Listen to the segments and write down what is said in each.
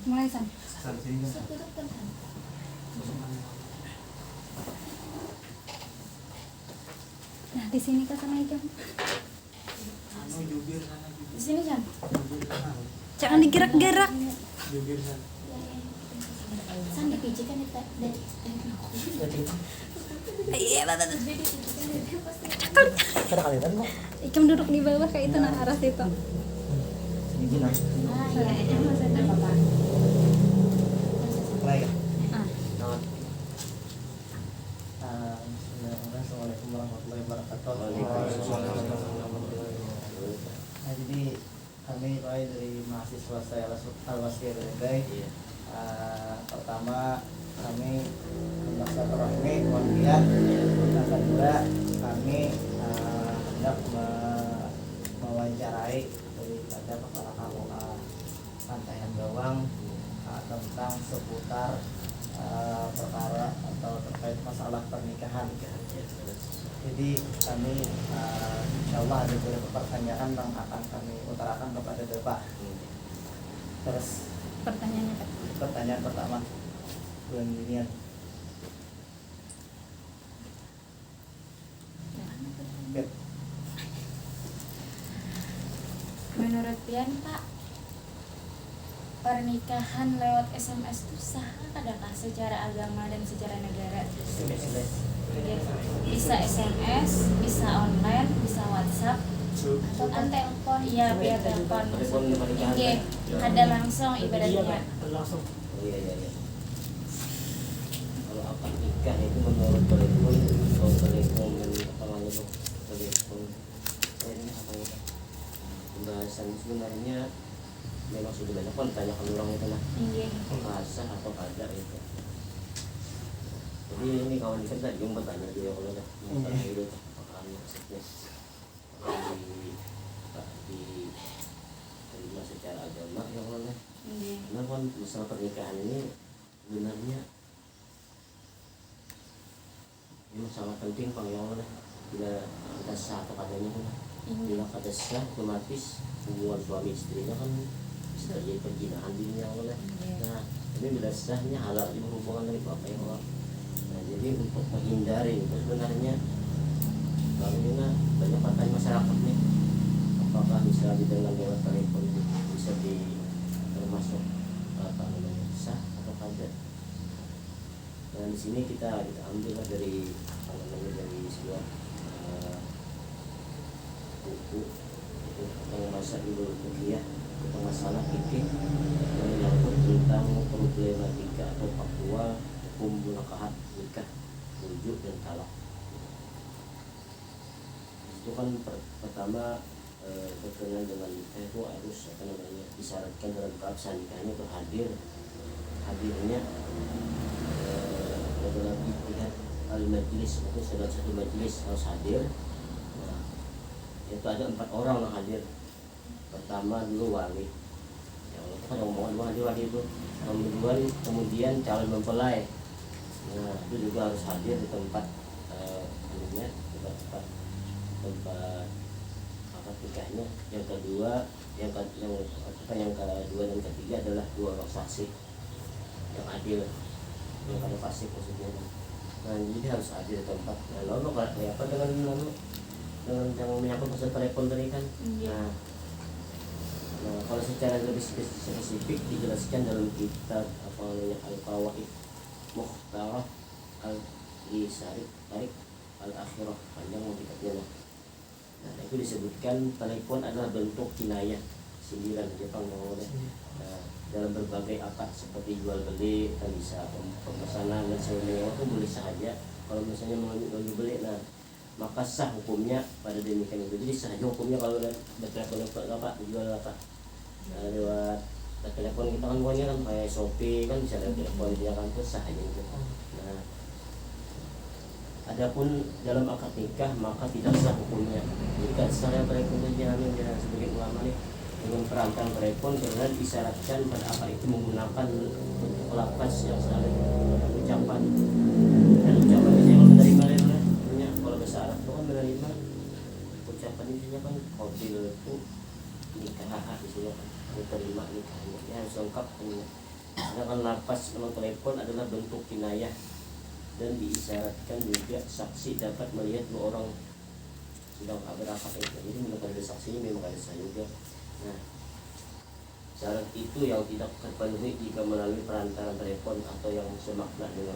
Mulai San. Sini kan. Nah di sini kak sama Ijam. Jubir sana. Di sini San. Jubir sana. Jangan digerak-gerak. Jubir sana. San dipijikan dari Iya betul. Kada kalian kok. Ijam duduk di bawah kayak itu nah arah situ. Ini nah. iya maksudnya bapak Baik. Ah. Assalamualaikum warahmatullahi wabarakatuh. Nah, jadi kami dari mahasiswa saya Al-Wasir Ridai. Pertama kami bersilaturahmi, kemudian yang kedua kami hendak mewawancarai daripada kepala KUA Pantayan Bawang tentang seputar perkara atau terkait masalah pernikahan. Jadi kami insya Allah ada beberapa pertanyaan yang akan kami utarakan kepada Bapak. Terus Pertanyaannya kak. pertanyaan pertama, bulan Junior. menurut Pian Pak, pernikahan lewat SMS itu sah adakah secara agama dan secara negara? Bisa SMS, bisa online, bisa WhatsApp, atau kan telepon? Iya, via telepon. Oke, ada langsung ibaratnya. Langsung. Oh iya. Kalau akad nikah itu menurut telepon, kalau telepon dan apa namanya tuh telepon, ini apa ya? Pembahasan sebenarnya memang sudah banyak pun tanyakan orang itu lah. Iya. Sah atau kada itu. Jadi ini kawan kita tadi yang bertanya dia kalau ada masalah itu apakah maksudnya di terima secara agama ya kalau Iya. karena kan masalah pernikahan ini sebenarnya ini sangat penting Pak ya Allah. Bila ada sah atau kadanya kan bila kada sah otomatis hubungan suami istrinya kan bisa jadi perzinahan dirinya Allah. Nah ini bila sahnya halal juga hubungan dari Bapak ya Allah. Nah jadi untuk menghindari itu sebenarnya bagaimana banyak pertanyaan masyarakat nih, apakah bisa dengan lewat telepon itu bisa termasuk apa namanya sah atau tidak? Nah di sini kita ambil dari apa namanya dari sebuah buku itu tentang masa Ibnu Taimiyah tentang masalah fikih yang menyangkut tentang problematika atau fatwa hukum munakahat nikah, rujuk dan talak. Itu kan pertama berkenaan dengan itu harus apa namanya disyaratkan dalam keabsahan nikahnya itu hadirnya adalah pihak al-majlis itu salah satu majlis harus hadir. Nah, itu ada 4 orang yang hadir. Pertama dulu wali, ya itu kan omongan wali itu. Kemudian calon mempelai. Nah itu juga harus hadir di tempat tempat akad nikahnya. Yang kedua yang kedua dan ketiga adalah 2 orang saksi yang adil, yang kada fasik maksudnya. Nah jadi harus hadir di tempat. Nah lalu kayak apa dengan yang menyangkut masalah telepon tadi kan. Nah kalau secara lebih spesifik dijelaskan dalam kitab apa namanya Al-Fawaid Mukhtarah Al-Isarif Tarik Al-Akhirah, panjang kitabnya. Nah itu disebutkan telepon adalah bentuk kinayah sindiran Jepang oleh dalam berbagai akad seperti jual beli kan bisa pemesanan dan sebagainya itu boleh saja kalau misalnya mau beli. Nah maka sah hukumnya pada demikian itu. Jadi sah hukumnya kalau bertelepon apa jual apa lewat telepon kita kan pokoknya kan kayak Shopee kan bisa lewat telepon dia kan itu sah aja gitu. Nah adapun dalam akad nikah maka tidak sah hukumnya jika secara telepon terjamin dengan sebagai ulama nih dengan perantara telepon karena disyaratkan pada akad itu menggunakan lafaz yang saling ucapan dan ucapan itu yang menerima kalau bahasa Arab itu kan menerima ucapan isinya kan qabil itu nikah isinya kan terima nikahnya ya harus lengkap kan. Sedangkan lapas nomor telepon adalah bentuk kinayah dan diisyaratkan juga saksi dapat melihat dua orang sedang berakad itu. Jadi memang ada saksinya, memang ada saya juga. Nah, syarat itu yang tidak terpenuhi jika melalui perantara telepon atau yang semakna dengan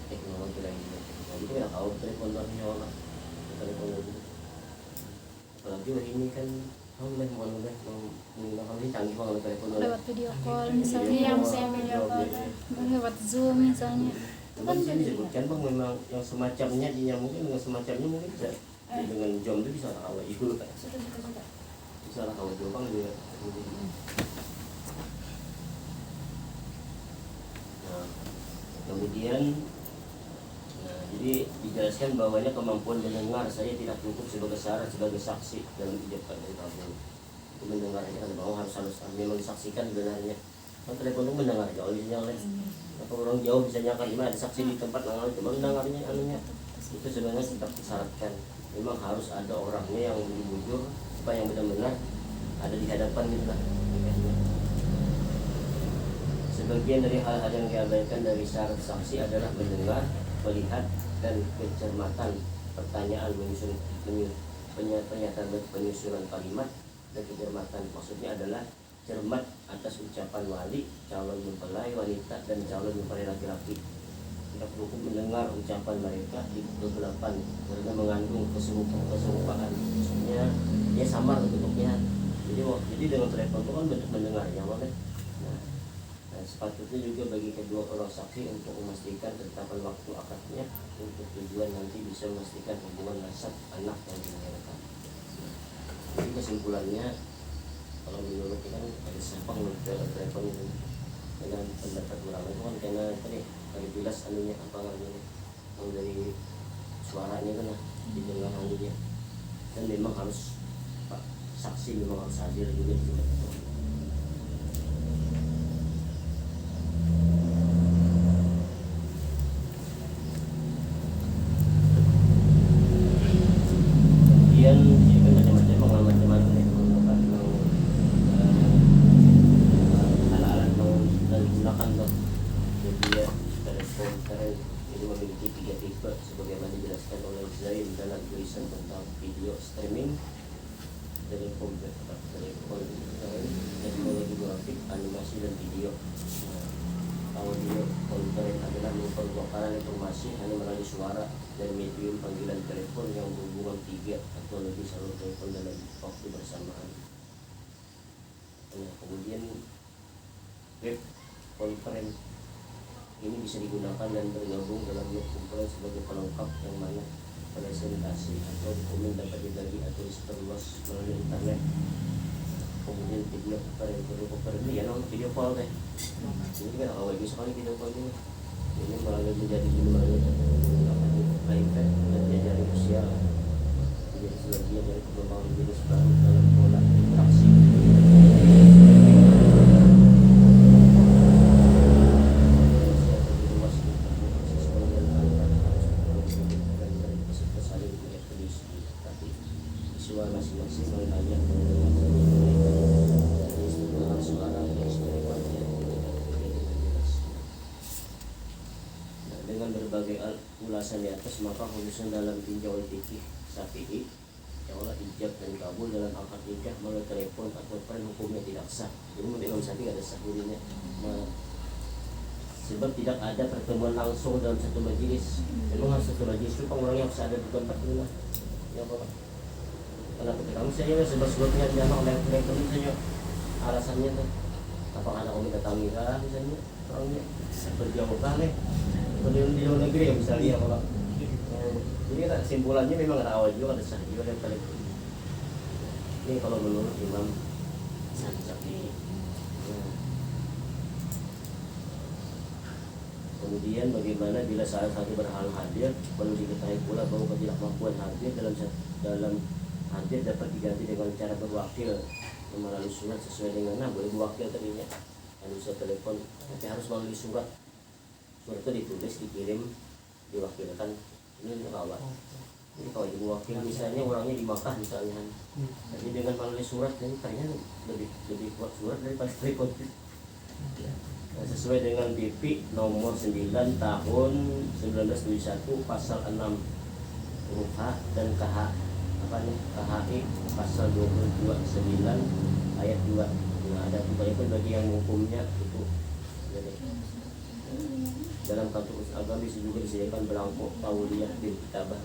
teknologi lainnya. Nah, itu kan tahu telepon orang telepon itu. Apalagi ini kan mau menggunakan ini canggih banget telepon Lewat video call Iya, misalnya, yang saya video call. lewat Zoom misalnya. Itu kan bisa jadi disebutkan bang memang yang semacamnya dia mungkin dengan semacamnya mungkin bisa dengan jam itu bisa awal itu sudah. bisa awal juga bang dia. Nah, kemudian jadi dijelaskan bahwanya kemampuan mendengar saya tidak cukup sebagai syarat sebagai saksi dalam ijabah dari kabul. Itu mendengar aja kan bahwa harus memang disaksikan sebenarnya. Kan telepon itu mendengar jauh misalnya oleh atau orang jauh misalnya kan gimana ada saksi di tempat nanggal cuma mendengarnya anunya itu sebenarnya tidak disyaratkan. Memang harus ada orangnya yang jujur supaya yang benar-benar ada di hadapan gitu lah. Sebagian dari hal-hal yang diabaikan dari syarat saksi adalah mendengar, melihat, dan kecermatan pertanyaan penyusunan kalimat dan kecermatan maksudnya adalah cermat atas ucapan wali, calon mempelai wanita dan calon mempelai laki-laki. Tidak cukup mendengar ucapan mereka di kegelapan karena mengandung keserupaan. Maksudnya dia samar bentuknya. Jadi dengan telepon itu kan bentuk mendengarnya, makanya. Nah, sepatutnya juga bagi kedua orang saksi untuk memastikan ketetapan waktu akadnya untuk tujuan nanti bisa memastikan hubungan nasab anak yang dilahirkan. Jadi kesimpulannya kalau menurut kita kan ada siapa menurut telepon itu dengan pendapat orang itu kan karena tadi jelas anunya apa namanya yang dari suaranya kan didengar dia dan memang harus pak saksi memang harus hadir juga di tempat itu. Kemudian ini kan macam-macam ya alat-alat yang digunakan loh. Jadi ya telepon keren ini memiliki 3 tipe sebagaimana dijelaskan oleh Zain dalam tulisan tentang video streaming, telepon keren, teknologi grafik, animasi dan video. Audio konten adalah mempertukarkan informasi hanya melalui suara dan medium panggilan telepon yang berhubungan 3 atau lebih saluran telepon dalam waktu bersamaan. Nah, kemudian web conference ini bisa digunakan dan bergabung dalam web conference sebagai pelengkap yang mana presentasi atau dokumen dapat dibagi atau disebarluas melalui internet. Kemudian video conference ini ya video call deh. Ini kan awal bisa kali video call ini melalui menjadi melalui iPad dan jajaran sosial menjadi sebagian dari pengembangan jenis baru dalam pola interaksi. Visual masing-masing menanya suara yang sudah dengan berbagai ulasan di atas maka khususnya dalam tinjauan fikih Syafi'i yang olah ijab dan kabul dalam akad nikah melalui telepon atau hukumnya tidak sah. Jadi menurut Imam Syafi'i ada sah dirinya. Sebab tidak ada pertemuan langsung dalam satu majelis. Memang harus satu majelis itu orangnya harus ada di tempat itu lah. Ya Bapak. Kenapa kamu saya sebab-sebabnya dia mau oleh telepon misalnya alasannya tuh apakah ada komite tamira misalnya orangnya berjauh nih di luar negeri ya misalnya kalau jadi kan kesimpulannya memang ada awal juga ada sah juga dan telepon ini kalau menurut Imam Syafi'i. Kemudian bagaimana bila salah satu berhalang hadir perlu diketahui pula bahwa ketidakmampuan hadir dalam hadir dapat diganti dengan cara berwakil melalui surat sesuai dengan boleh berwakil tadinya kan bisa telepon tapi harus melalui surat itu ditulis dikirim diwakilkan ini kawan ini kalau diwakil misalnya orangnya di Makkah misalnya jadi dengan melalui surat ini kayaknya lebih kuat surat daripada telepon. sesuai dengan PP nomor 9 tahun 1971 pasal 6 huruf H dan KHI pasal 22 9 ayat 2. Nah, ada pun bagi yang hukumnya itu dalam kasus agama juga disediakan belangko tauliyah bil kitabah.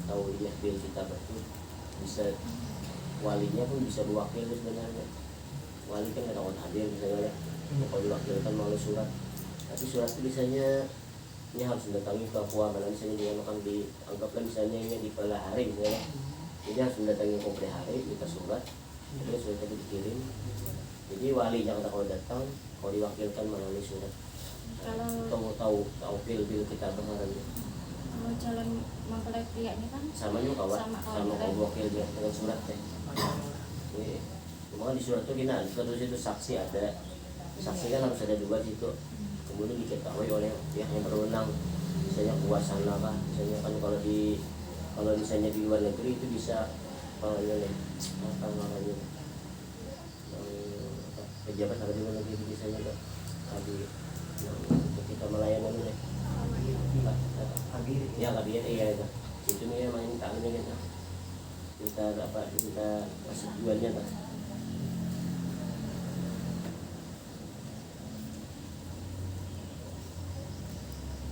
Tauliyah bil kitabah itu bisa walinya pun bisa diwakil sebenarnya. Wali kan ada orang hadir misalnya, kalau diwakilkan melalui surat. Tapi surat itu biasanya ini harus mendatangi Papua, mana misalnya dia akan dianggaplah misalnya ini di Palahari misalnya, jadi harus mendatangi Kompre Hari, minta surat, kemudian surat itu dikirim. Jadi walinya kalau datang, kalau diwakilkan melalui surat. Kalau tahu bil kita baharannya. Kalau calon mempelai prianya kan Sama juga kawan, sama kalau wakil dia dengan surat teh. Cuma di surat itu gini, terus itu saksi ada, saksi kan harus ada dua situ. Kemudian diketahui oleh pihak yang berwenang, misalnya kuasa lah, misalnya kan kalau misalnya di luar negeri itu bisa apa namanya pejabat ada di luar negeri itu bisa juga tadi kita melayani nih kabir iya itu nih main kalinya gitu kita masuk jualnya kan.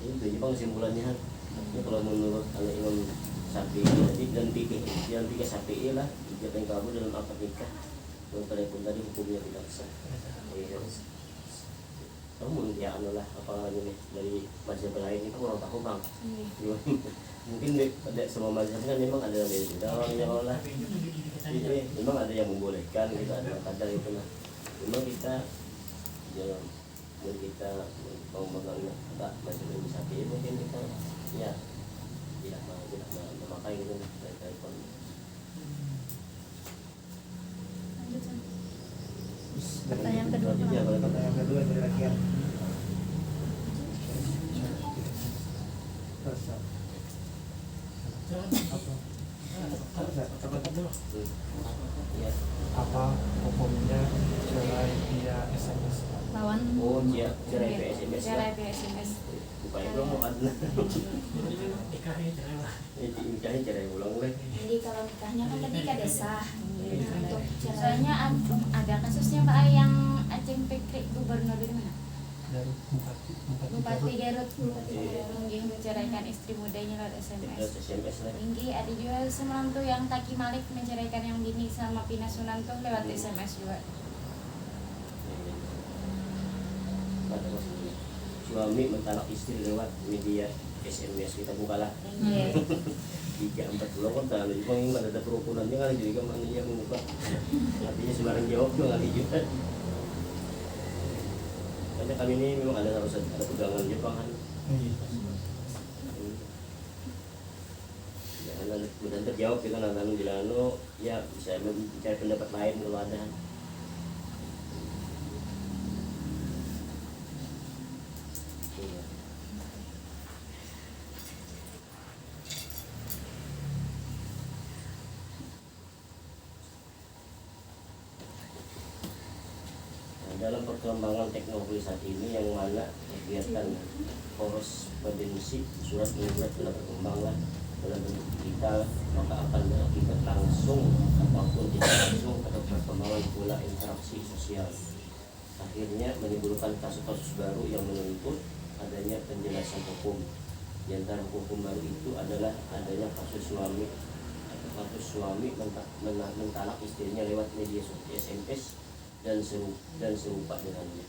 Itu aja bang kesimpulannya. Ini kalau menurut Imam Syafi'i dan pikir Syafi'i lah ijab dan kabul dalam akad nikah pun tadi hukumnya tidak sah. Namun ya lah apa namanya dari mazhab lain itu kurang tahu bang. Mungkin tidak semua mazhab kan memang ada yang beda orangnya lah. Memang ada yang membolehkan gitu, ada kadar itu lah. Memang kita jangan kita mau memegang mazhab yang Syafi'i mungkin kita ya tidak memakai gitu dari telepon. Pertanyaan kedua. Pertanyaan kedua dari rakyat. Apa hukumnya cerai via SMS? Lawan. Oh iya, cerai via SMS lah. cerai via SMS. Upaya promo kan. Nikahnya cerai ulang lagi. Jadi kalau nikahnya kan tadi ke desa. Untuk caranya ada kasusnya Pak yang Aceng Fikri gubernur di mana? Dari Bupati Garut Linggih menceraikan istri mudanya lewat SMS. Linggih ada juga semalam tuh yang Taki Malik menceraikan yang bini sama Pina Sunanto lewat SMS juga. Suami mentalak istri lewat media SMS, kita bukalah 3-4 bulan kan terlalu juga yang ada kerukunannya kali jadi kemana dia membuka artinya sembarang jawab juga kali juga. Karena kami ini memang harus ada pegangan Jepang kan. Jangan mudah terjawab kita nanti bilang ya bisa mencari pendapat lain kalau ada. Dalam perkembangan teknologi saat ini yang mana kegiatan korespondensi surat menyurat telah berkembang lah dalam bentuk digital, maka akan berakibat langsung ataupun tidak langsung pada perkembangan pula interaksi sosial. Akhirnya menimbulkan kasus-kasus baru yang menuntut adanya penjelasan hukum. Di antara hukum baru itu adalah adanya kasus suami mentalak istrinya lewat media sosial SMS dan serupa dengannya.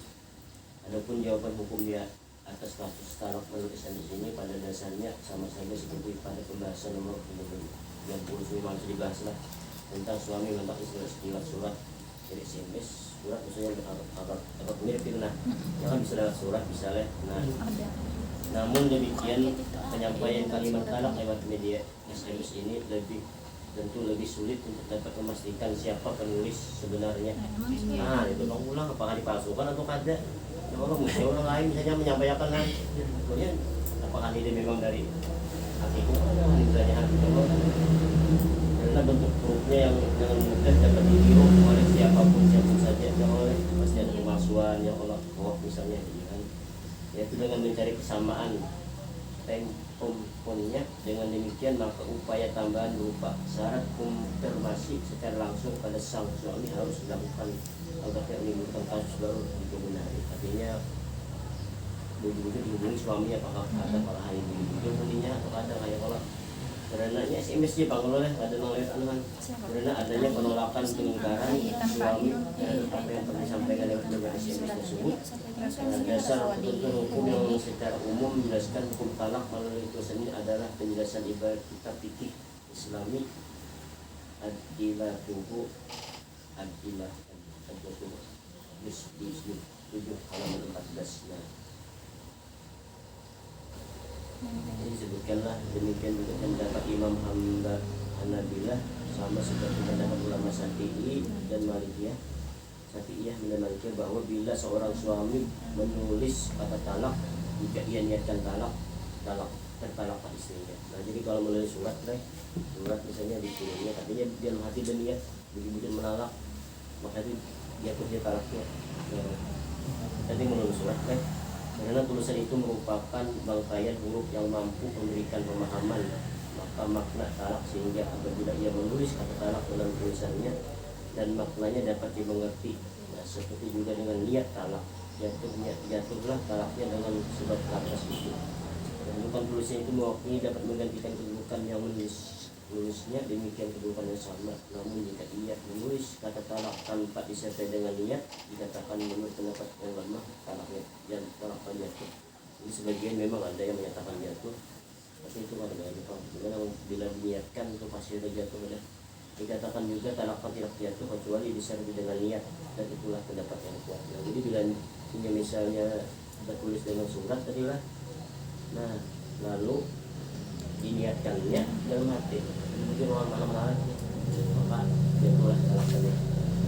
Adapun jawaban hukum dia atas kasus talak menurut SMS ini pada dasarnya sama saja seperti pada pembahasan nomor 90 masih dibahas lah tentang suami mentalak istri lewat surat dari SMS. Surat maksudnya agak mirip itu nah, jangan bisa lewat surat misalnya. Nah, namun demikian penyampaian kalimat talak lewat media SMS ini tentu lebih sulit untuk dapat memastikan siapa penulis sebenarnya. Nah itu dong ulang apakah dipalsukan atau kada? Orang lain misalnya menyampaikan lah, kemudian apakah ini memang dari hatiku? Misalnya hati Allah. Karena bentuk hurufnya yang dengan mudah dapat ditiru oleh siapapun saja, oleh pasti ada palsuan yang Allah misalnya gitu kan. Yaitu dengan mencari kesamaan temponya. Dengan demikian maka upaya tambahan berupa syarat konfirmasi secara langsung pada sang suami harus dilakukan agar tidak menimbulkan kasus baru di kemudian hari. Artinya bujuk-bujuk dihubungi suami apakah ada kalau hanya bujuk-bujuk nantinya atau ada kayak kalau karena SMS dia bangun oleh ada nolak anuan karena adanya penolakan pengingkaran suami terhadap apa yang telah disampaikan lewat berbagai SMS tersebut. Dasar ketentuan hukum yang secara umum menjelaskan hukum talak melalui tulisan ini adalah penjelasan ibarat kitab fikih Islami Adilatuhu di 7 halaman 14. Jadi disebutkanlah demikian juga pendapat Imam Hanabilah sama seperti pendapat ulama Syafi'i dan Malikiyah. Syafi'iyah dan Malikiyah bahwa bila seorang suami menulis kata talak, jika ia niatkan talak tertalak istrinya. Nah jadi kalau menulis surat misalnya dikirimnya katanya dalam hati dan niat begitu menalak, maka itu dia pun dia talaknya. Jadi menulis surat karena tulisan itu merupakan bangkaian huruf yang mampu memberikan pemahaman maka makna talak, sehingga apabila ia menulis kata talak dalam tulisannya dan maknanya dapat dimengerti. Nah, seperti juga dengan niat talak, jatuhlah talaknya dengan sebab lantas itu. Dan bukan tulisan itu mewakili dapat menggantikan kedudukan yang menulisnya, demikian kedudukan yang sama. Namun jika ia menulis kata talak tanpa disertai dengan niat, dikatakan menurut pendapat ulama talaknya dan talaknya jatuh. Jadi sebagian memang ada yang menyatakan jatuh, tapi itu ada gimana bila diniatkan itu pasti ada jatuh. Dikatakan juga talakkan tidak jatuh kecuali disertai dengan niat, dan itulah pendapat yang kuat. Nah, jadi bila ini misalnya kita tulis dengan surat tadi lah, nah lalu diniatkannya dalam hati mungkin orang malam-malam maka jatuhlah talaknya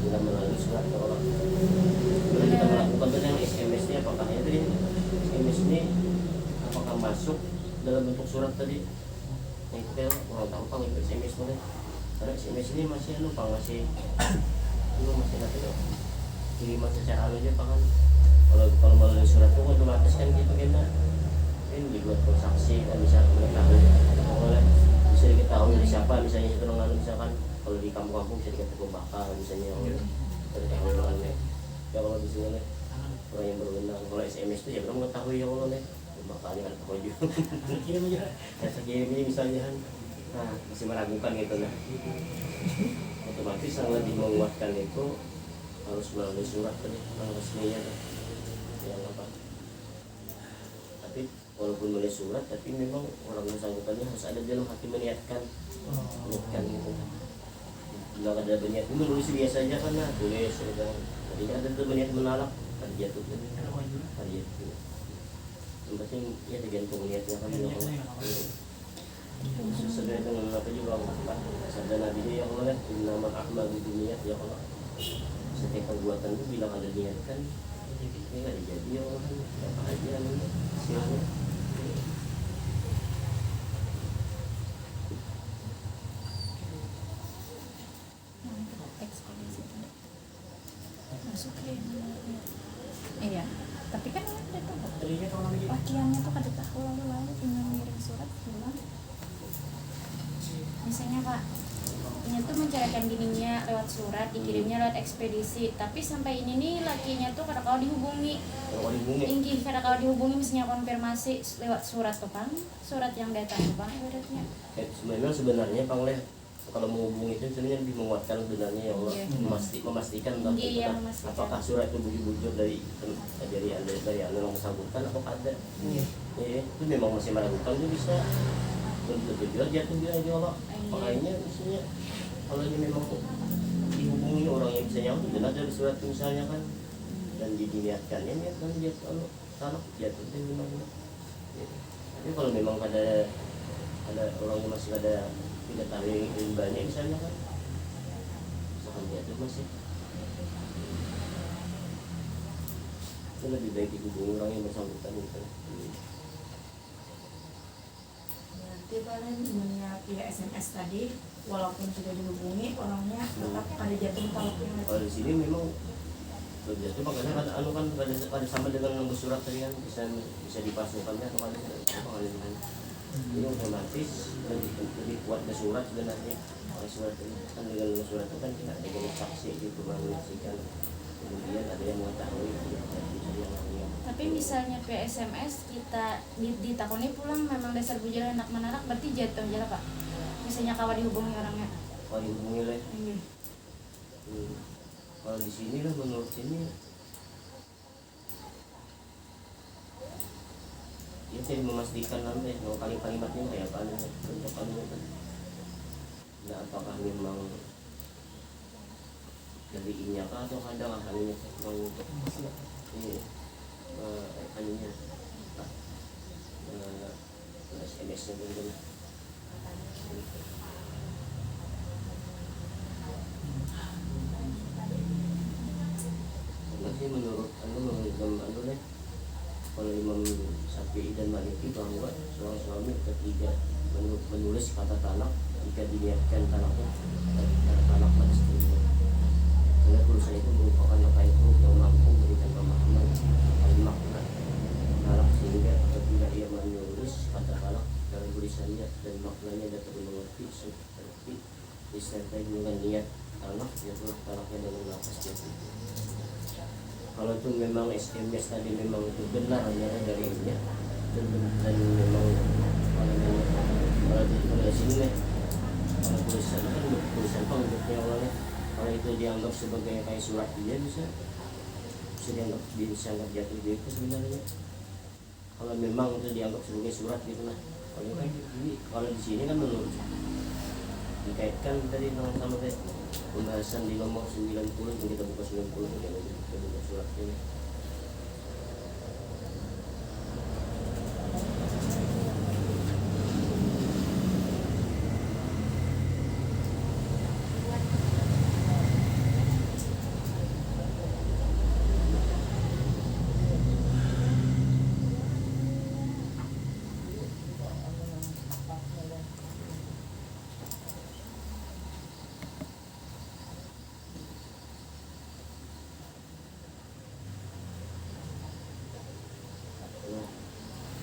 bila melalui surat ke orang. Bila kita melakukan dengan SMS ini apakah ya tadi SMS ini apakah masuk dalam bentuk surat tadi? Nah itu kan orang tahu kan itu SMS boleh karena SMS ini masih masih nanti kiriman secara aja kan kalau melalui surat itu otomatis kan gitu kan dibuat transaksi dan bisa mengetahui bisa diketahui siapa misalnya itu orang misalkan kalau di kampung-kampung bisa diketahui bakal misalnya diketahui orangnya ya kalau di sini orang yang berwenang. Kalau SMS itu ya belum mengetahui ya Allah bakalnya kan tahu juga kirim aja kirim ini misalnya nah masih meragukan gitu nah otomatis yang lebih menguatkan itu harus melalui surat tadi resminya yang apa. Tapi walaupun menulis surat, tapi memang orang yang bersangkutannya harus ada dalam hati meniatkan gitu. Bila ada berniat itu nulis biasa aja kan lah, tulis gitu. Tadinya ada tuh berniat menalak, kan jatuh kan. Yang penting ya tergantung niatnya kan. Sesuai dengan apa juga Allah. Sabda Nabi ya Allah, nama Ahmad itu niat ya Allah. Setiap perbuatan itu bila ada niat kan, ini nggak dijadi ya Allah. Apa aja hasilnya. Iya, tapi kan ada tuh pakaiannya tuh kada tahu lalu tinggal ngirim surat bilang Misalnya Pak, ini tuh menceraikan bininya lewat surat, dikirimnya lewat ekspedisi, tapi sampai ini nih lakinya tuh kada kalau dihubungi. Inggi kada kalau dihubungi misalnya konfirmasi lewat surat tuh Bang, surat yang datang tuh Bang ibaratnya. Sebenarnya Bang Leh, kalau menghubungi itu sebenarnya lebih menguatkan sebenarnya ya Allah, memastikan apakah surat itu bujur dari anda yang bersangkutan atau ada. Itu memang masih meragukan itu bisa untuk juga jatuh dia aja Allah. Makanya misalnya kalau ini memang dihubungi orang yang bisa nyambung benar dari surat misalnya kan dan diniatkannya niat kan jatuh talak jatuh dan gimana. Tapi kalau memang ada orang yang masih ada tidak tahu rimbanya misalnya kan misalkan jatuh masih itu lebih baik dihubungi orang yang bersangkutan gitu. nanti paling via SMS tadi walaupun sudah dihubungi orangnya tetap ada jatuh talaknya. Kalau di sini memang Itu makanya kan anu kan ada sama dengan nunggu surat tadi kan bisa dipasukannya atau kan ini otomatis lebih kuat ke surat sebenarnya. Kalau surat itu kan dengan surat itu kan kita ada yang saksi gitu menyaksikan, kemudian ada yang mengetahui Tapi misalnya PSMS kita ditakoni pulang memang dasar bujal anak menarak berarti jatuh aja lah Pak. Misalnya kawan dihubungi orangnya. Kalau dihubungi lah. Kalau di sini lah menurut sini dia tidak memastikan nanti mau kalimatnya kayak apa nih untuk kalimatnya. Nah, apakah memang dari inya kah atau ada hanya mau ini anunya SMS-nya begitu. Masih menurut anu deh, kalau Imam Syafi'i dan Maliki bahwa seorang suami ketika menulis kata talak jika diniatkan talaknya talak pada istrinya, karena tulisan itu merupakan apa itu yang mampu memberikan pemahaman makna talak sehingga apabila ia menulis kata talak dalam tulisannya dan maknanya dapat dimengerti seperti disertai dengan niat talak yaitu talaknya dengan lafaz jatuh. Kalau itu memang SMS tadi memang itu benar hanya dari ini dan memang kalau itu dari sini nih, kalau tulisan kan tulisan bentuknya orangnya, kalau itu dianggap sebagai kayak surat dia bisa dianggap jatuh dia itu sebenarnya. Kalau memang itu dianggap sebagai surat gitu lah. Kalau di sini kan menurut dikaitkan tadi sama kayak pembahasan di nomor 90 kita buka 90 kita buka surat ini.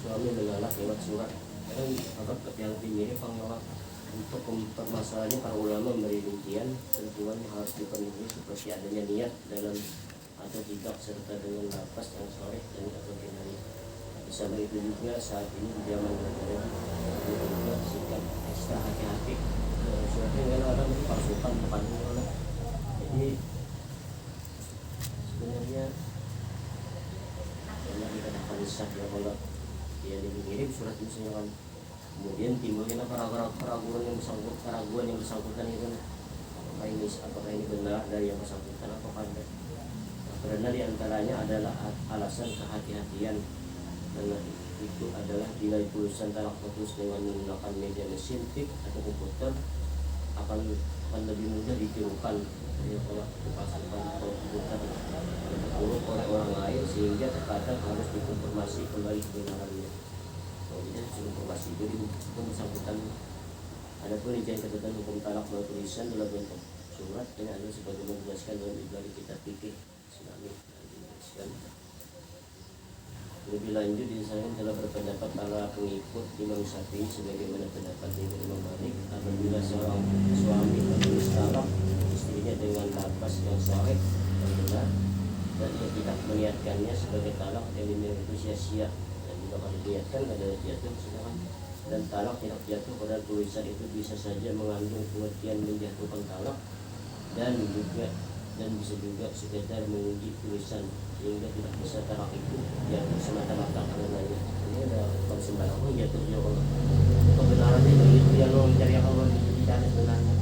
Suami menolak lewat surat. Kadang anggap yang mirip penolak. Untuk permasalahannya para ulama memberi rincian ketentuan yang harus dipenuhi seperti adanya niat dalam atau tidak serta dengan nafas yang sore dan atau kinaya. Sama itu juga saat ini di zaman modern juga sikap ekstra hati-hati. Suratnya nggak ada itu palsukan bukan oleh. Jadi sebenarnya karena dikatakan sah ya kalau dia mengirim surat misalnya kan, kemudian timbulnya keraguan yang bersangkutan itu apakah ini benar dari yang bersangkutan atau tidak. Karena diantaranya adalah alasan kehati-hatian, karena itu adalah bila tulisan talak putus dengan menggunakan media mesin tik atau komputer akan lebih mudah ditirukan kalau dipasangkan atau komputer oleh orang lain sehingga terkadang harus dikonfirmasi kembali kebenarannya. Jadi informasi itu bersangkutan. Adapun rincian ketentuan hukum talak melalui tulisan dalam bentuk surat ini adalah sebagaimana dijelaskan dalam Ibnu Kitab Fikih Islami. Lebih lanjut disebutkan telah berpendapat para pengikut Imam Syafi'i sebagaimana pendapat Imam Malik apabila seorang suami menulis talak istrinya dengan lafaz yang sahih dan benar dan ia tidak meniatkannya sebagai talak dan itu sia-sia, dan jika kalau diniatkan ada jatuh sedangkan dan talak tidak jatuh pada tulisan itu bisa saja mengandung pengertian menjatuhkan talak dan bisa juga sekedar menguji tulisan sehingga tidak bisa talak itu jatuh semata-mata karenanya. Ini ada sembarangan jatuh ya kalau kebenarannya itu yang mencari Allah dicari sebenarnya.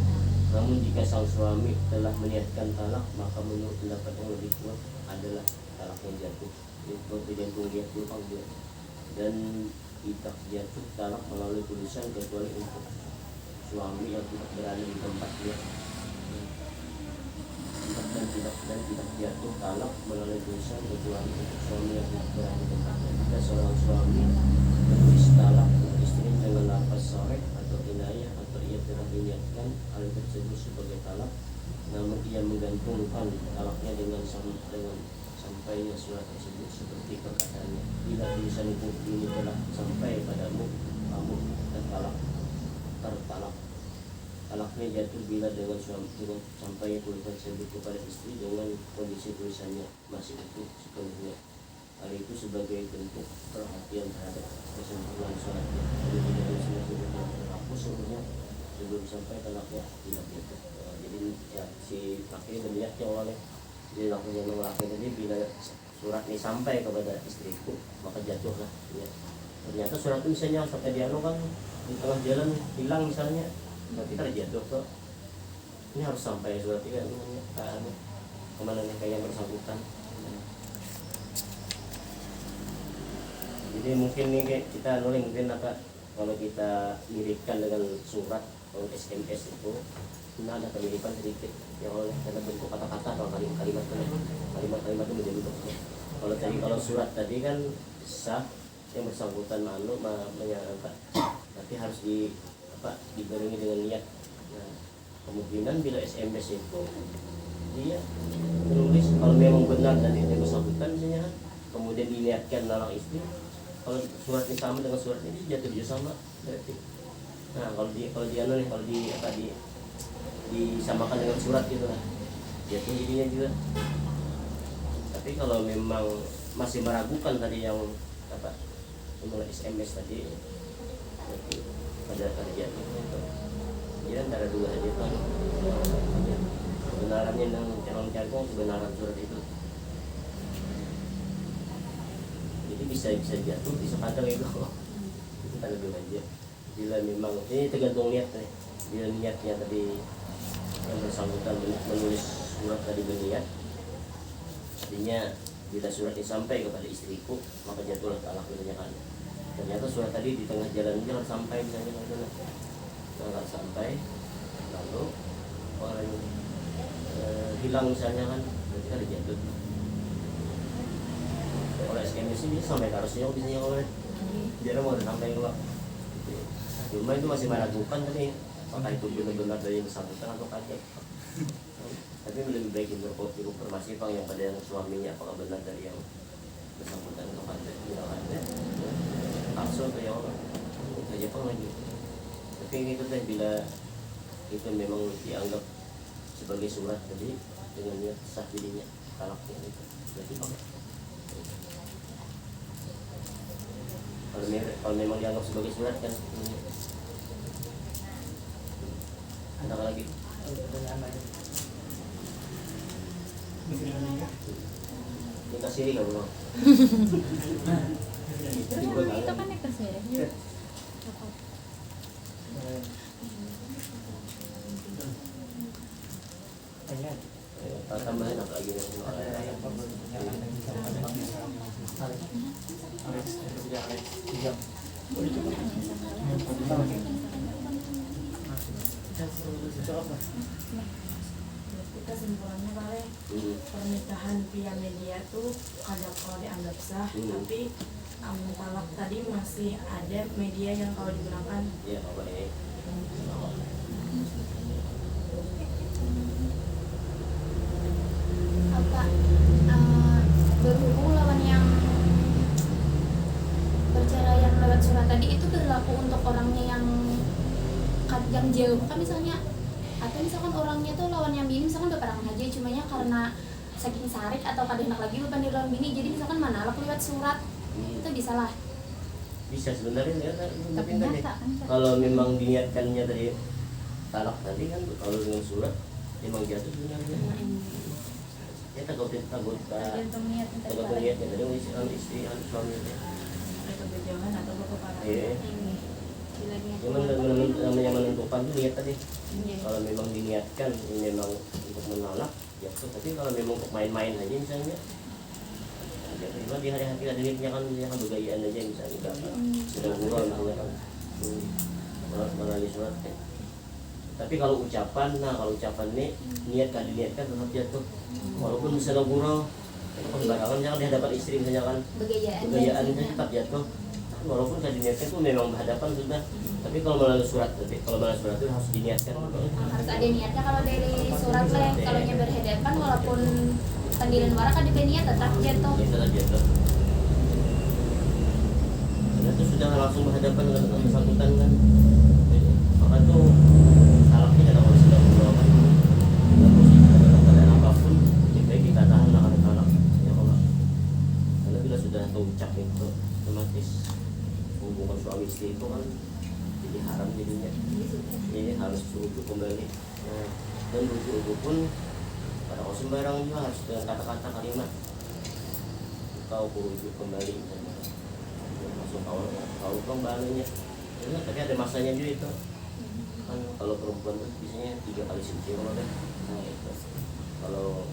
Namun jika sang suami telah meniatkan talak maka menurut pendapat yang lebih kuat adalah talaknya jatuh. Itu tergantung dia tumpang dia dan tidak jatuh talak melalui tulisan kecuali untuk suami yang tidak berada di tempat dia. Dan tidak jatuh talak melalui tulisan kecuali untuk suami yang tidak berada di tempat dia. Jika seorang suami menulis talak untuk istri dengan lafaz sharih atau kinayah atau ia telah diniatkan hal tersebut sebagai talak, namun ia menggantungkan talaknya dengan sampainya surat tersebut seperti perkataannya, bila tulisan ini telah sampai padamu, kamu tertalak. Talaknya jatuh bila dengan sampainya tulisan tersebut kepada istri dengan kondisi tulisannya masih utuh sepenuhnya. Hal itu sebagai bentuk perhatian terhadap kesempurnaan sholatnya. Jadi tidak ada yang terhapus sebenarnya sebelum sampai talaknya tidak jatuh. Jadi ya, si laki berniatnya oleh jadi lakunya laki tadi bila surat ini sampai kepada istriku maka jatuhlah ya. Ternyata surat itu misalnya sampai dia kan di tengah jalan hilang misalnya, berarti terjatuh kok. Ini harus sampai surat itu kan kemana nih kayak bersangkutan. Jadi mungkin nih kayak kita nulis mungkin apa kalau kita miripkan dengan surat atau SMS itu ada kemiripan sedikit yang oleh karena bentuk kata-kata atau kalimat itu menjadi bentuk. Kalau tadi kalau surat tadi kan sah yang bersangkutan menyangka, tapi harus dibarengi dengan niat. Nah, kemungkinan bila SMS itu dia menulis kalau memang benar dari yang bersangkutan misalnya, kemudian diniatkan menolong istri. Kalau surat ini sama dengan surat ini jatuh juga sama berarti. Nah kalau disamakan dengan surat gitu lah, jatuh jadinya juga. Tapi kalau memang masih meragukan tadi yang SMS tadi, berarti pada jatuh itu dia antara dua aja kan. Kebenarannya yang mencari kebenaran surat itu. Jadi bisa jatuh, bisa kadang itu kita lebih aja. Bila memang ini tergantung niat nih. Bila niatnya tadi yang bersangkutan menulis surat tadi berniat, artinya bila surat ini sampai kepada istriku maka jatuhlah talak misalnya kan. Ternyata surat tadi di tengah jalan sampai misalnya nggak sampai, lalu orang hilang misalnya kan, berarti kan jatuh. Kalau SMS ini sampai harusnya biasanya oleh jarang mau sampai keluar. Cuma itu masih meragukan tadi apakah itu benar-benar dari yang bersangkutan atau kaget. Tapi lebih baik informasi Bang yang pada yang suaminya apakah benar dari yang bersangkutan atau kaget. Tidak ada palsu atau yang itu aja Bang lagi. Tapi itu teh bila itu memang dianggap sebagai surat tadi dengan niat sah dirinya talaknya itu berarti Bang. Kalau memang dianggap sebagai surat kan ada lagi dikasih ini kalau Itu kan yang kesini. tambahin apa lagi kesimpulannya paling pernikahan via media tuh kadang kalau dianggap sah, tapi talak tadi masih ada media yang kalau digunakan ya apa ini berhubung lawan yang perceraian lewat surat tadi itu berlaku untuk orangnya yang jauh kan misalnya, atau misalkan orangnya tuh lawan yang bini misalkan berperang aja cumanya karena saking sarik atau kadang lagi beban di lawan bini jadi misalkan manalak lewat surat itu bisa lah. Bisa sebenarnya ya, Tapi nyata kan. kalau memang diniatkannya dari talak tadi kan kalau dengan surat memang jatuh sebenarnya. Ya takut Tergantung niatnya tadi tergantung niatnya dari istri suami itu. mereka berjauhan atau berpaparan. Iya. Bila niat Yang menentukan itu niat tadi. Iya. Kalau memang diniatkan ini memang untuk menolak jatuh, tapi kalau memang untuk main-main aja misalnya cuma di hari-hari ada niatnya kan bergayaan aja misalnya juga sedang ngobrol misalnya kan melalui surat kan. Tapi kalau ucapan, kalau ucapan ini niat kan diniatkan tetap jatuh walaupun misalnya gurau itu pembarangan misalnya di hadapan istri misalnya kan begayaan itu tetap jatuh walaupun kan diniatkan itu memang berhadapan sudah. Tapi kalau melalui surat itu harus diniatkan harus ada niatnya kalau dari surat lah kalau nya berhadapan walaupun Pandilan wara kan dipenia tetap jatuh. Itu lah jatuh. Karena itu sudah langsung berhadapan dengan yang bersangkutan kan. Jadi, maka tuh salahnya kalau sudah berlawan dalam posisi dalam keadaan apapun lebih baik dikatakan lah ada talak ya kalau karena bila sudah terucap itu otomatis hubungan suami istri itu kan jadi haram jadinya. Ini harus rujuk kembali. Nah, dan rujuk pun pada kau sembarang juga harus dengan kata-kata kalimat kau rujuk kembali langsung kau kembalinya. Tapi ada masanya juga itu kan kalau perempuan tuh biasanya 3 kali suci kalau kan. Nah itu kalau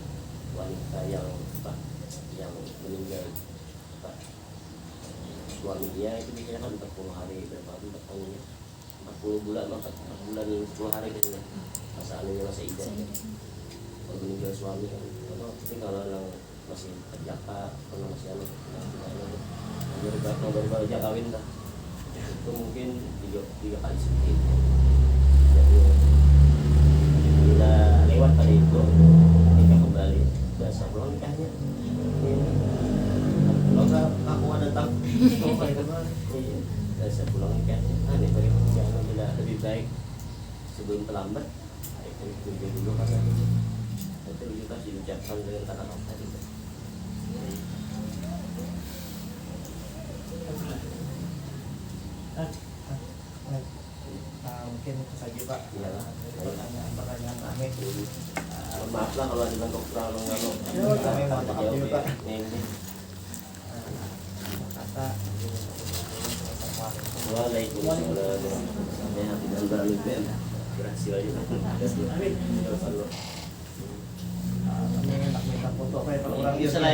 wanita yang yang meninggal suami dia itu biasanya kan 40 hari berapa 40 bulan 4 bulan 10 hari gitu ya masa anunya masa idah kalau meninggal suami kan tapi kalau yang masih terjaka kalau masih anu baru aja kawin dah itu mungkin 3 kali suci. Bila lewat pada itu nikah kembali biasa pulang nikahnya kalau nggak aku ada datang biasa pulang nikahnya aneh bagaimana bila lebih baik sebelum terlambat itu dulu karena itu juga diucapkan dengan kata-kata tadi. Mungkin itu saja Pak. Iya. Pertanyaan kami. Maaf lah kalau ada bentuk kurang kalau Kami mohon maaf juga Pak. Ini Kata. Waalaikumsalam. Ya, tidak berlupa. Berhasil aja. Amin. Kami hendak minta foto Pak kalau orang Selain